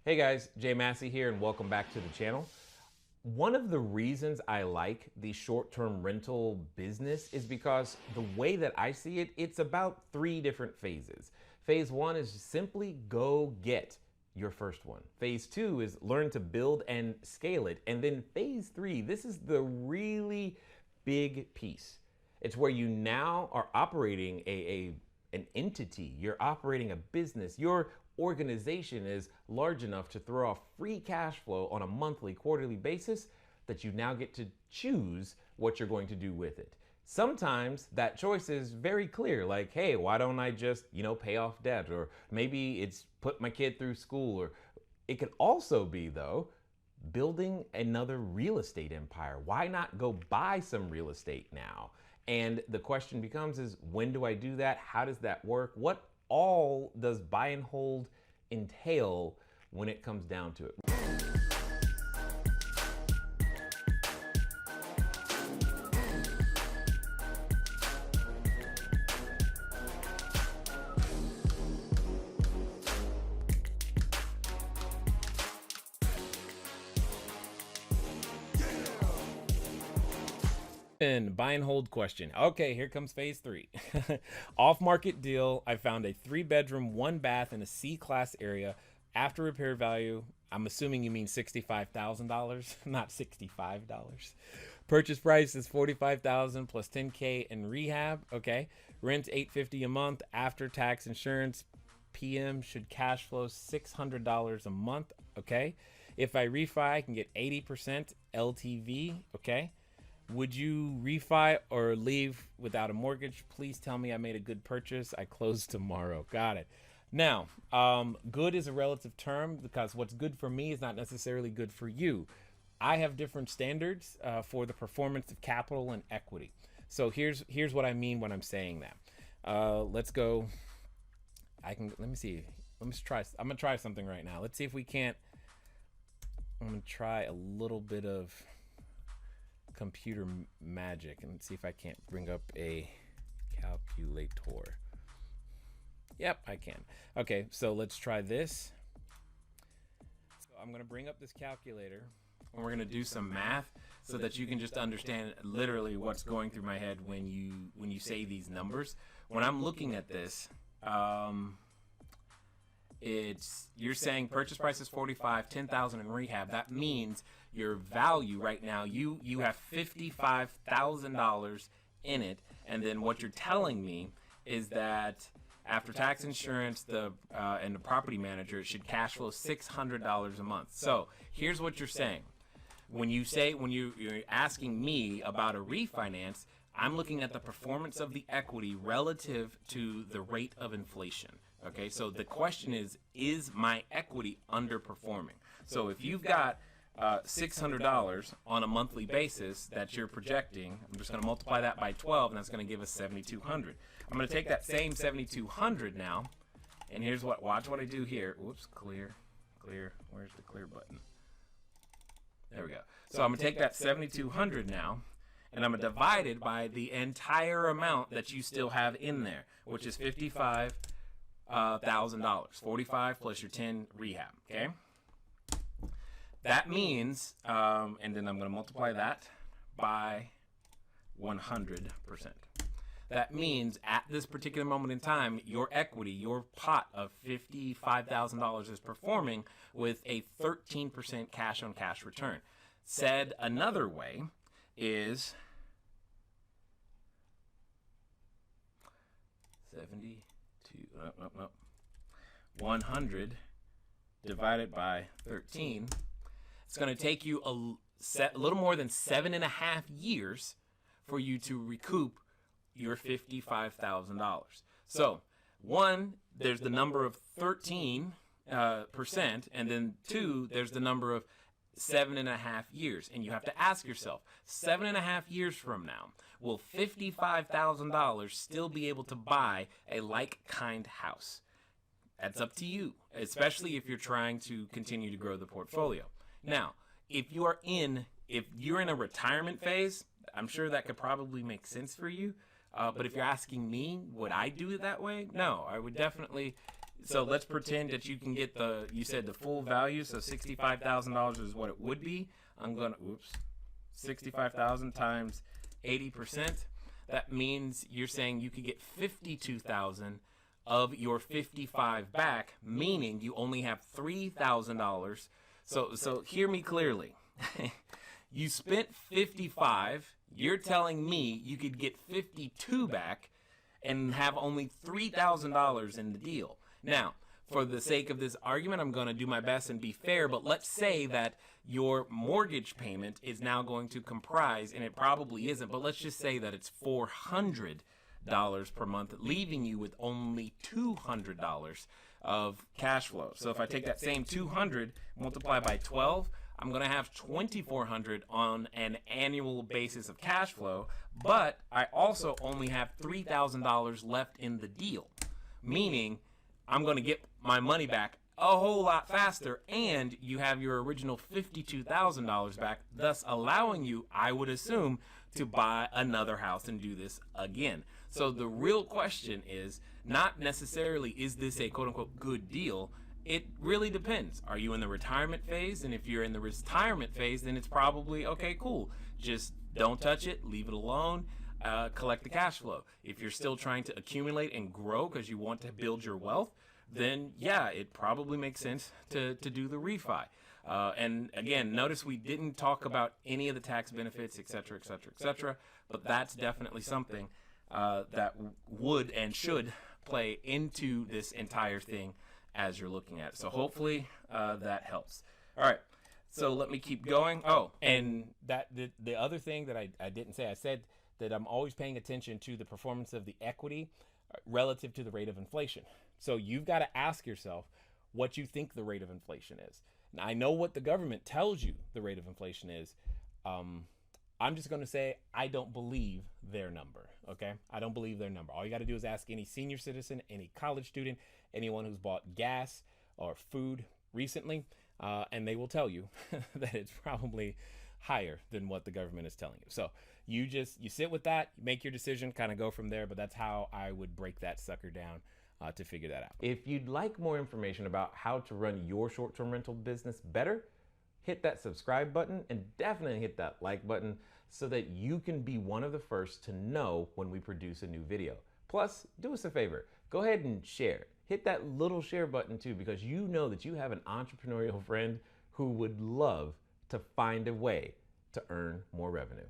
Hey guys, Jay Massey here and welcome back to the channel. One of the reasons I like the short-term rental business is because the way that I see it, it's about 3 different phases. Phase 1 is simply go get your first one. Phase 2 is learn to build and scale it. And then phase 3, this is the really big piece. It's where you now are operating an entity, you're operating a business, your organization is large enough to throw off free cash flow on a monthly, quarterly basis that you now get to choose what you're going to do with it. Sometimes that choice is very clear, like, hey, why don't I just, pay off debt? Or maybe it's put my kid through school. Or it could also be, though, building another real estate empire. Why not go buy some real estate now? And the question becomes is, when do I do that? How does that work? What all does buy and hold entail when it comes down to it? And buy and hold question. Okay, here comes phase 3. Off-market deal. I found a 3-bedroom, 1-bath in a C-class area. After repair value, I'm assuming you mean $65,000, not $65. Purchase price is $45,000 plus $10K in rehab. Okay, rent $850 a month after tax, insurance. PM should cash flow $600 a month. Okay, if I refi, I can get 80% LTV. Okay. Would you refi or leave without a mortgage? Please tell me I made a good purchase. I close tomorrow. Got it. Now, good is a relative term because what's good for me is not necessarily good for you. I have different standards for the performance of capital and equity. So here's what I mean when I'm saying that. Let's go. Let me see. I'm gonna try something right now. Let's see if we can't. I'm gonna try a little bit of computer magic and see if I can't bring up a calculator. Yep, I can. Okay, so let's try this. So I'm gonna bring up this calculator and we're gonna do some math so that you can just understand literally what's going through my head when you say these numbers. When I'm looking at this, you're saying purchase price is 45, 10,000 in rehab. That means your value right now, you have $55,000 in it, and then what you're telling me is that after tax, insurance, and the property manager, it should cash flow $600 a month. So here's what you're saying. When you're asking me about a refinance, I'm looking at the performance of the equity relative to the rate of inflation. Okay, so the question is my equity underperforming? So if you've got $600 on a monthly basis that you're projecting, I'm just going to multiply that by 12, and that's going to give us $7,200. I'm going to take that same $7,200 now, and watch what I do here. Whoops, clear. Where's the clear button? There we go. So I'm going to take that $7,200 now, and I'm going to divide it by the entire amount that you still have in there, which is $55,000. 45 plus your 10 rehab. Okay. That means, and then I'm going to multiply that by 100%. That means at this particular moment in time, your equity, your pot of $55,000 is performing with a 13% cash on cash return. Said another way is 100 divided by 13. It's going to take you a little more than 7.5 years for you to recoup your $55,000. So, 1, there's the number of 13%, and then 2, there's the number of 7.5 years. And you have to ask yourself, 7.5 years from now, will $55,000 still be able to buy a like-kind house? That's up to you, especially if you're trying to continue to grow the portfolio. Now, if you're in a retirement phase, I'm sure that could probably make sense for you. But if you're asking me, would I do it that way? No, I would definitely So let's pretend that you can get you said the full value, so $65,000 is what it would be. I'm going to, 65,000 times 80%. That means you're saying you could get 52,000 of your 55 back, meaning you only have $3,000. So hear me clearly. You spent 55, you're telling me you could get 52 back and have only $3,000 in the deal. Now, for the sake of this argument, I'm going to do my best and be fair, but let's say that your mortgage payment is now going to comprise, and it probably isn't, but let's just say that it's $400 per month, leaving you with only $200 of cash flow. So if I take that same 200, multiply by 12, I'm going to have $2,400 on an annual basis of cash flow, but I also only have $3,000 left in the deal, meaning I'm going to get my money back a whole lot faster, and you have your original $52,000 back, thus allowing you, I would assume, to buy another house and do this again. So the real question is not necessarily, is this a quote-unquote good deal? It really depends. Are you in the retirement phase? And if you're in the retirement phase, then it's probably, okay, cool. Just don't touch it, leave it alone. Collect the cash flow. If you're still trying to accumulate and grow because you want to build your wealth, then yeah, it probably makes sense to do the refi. And again, notice we didn't talk about any of the tax benefits, et cetera, et cetera, et cetera, but that's definitely something that would and should play into this entire thing as you're looking at it. So hopefully that helps. All right. So let me keep going. Oh, and that the other thing that I didn't say, I said that I'm always paying attention to the performance of the equity relative to the rate of inflation. So you've got to ask yourself what you think the rate of inflation is. Now, I know what the government tells you the rate of inflation is. I'm just going to say I don't believe their number, okay? I don't believe their number. All you got to do is ask any senior citizen, any college student, anyone who's bought gas or food recently, and they will tell you that it's probably higher than what the government is telling you. So you sit with that, make your decision, kind of go from there, but that's how I would break that sucker down to figure that out. If you'd like more information about how to run your short-term rental business better, hit that subscribe button and definitely hit that like button so that you can be one of the first to know when we produce a new video. Plus, do us a favor, go ahead and share. Hit that little share button too, because you know that you have an entrepreneurial friend who would love to find a way to earn more revenue.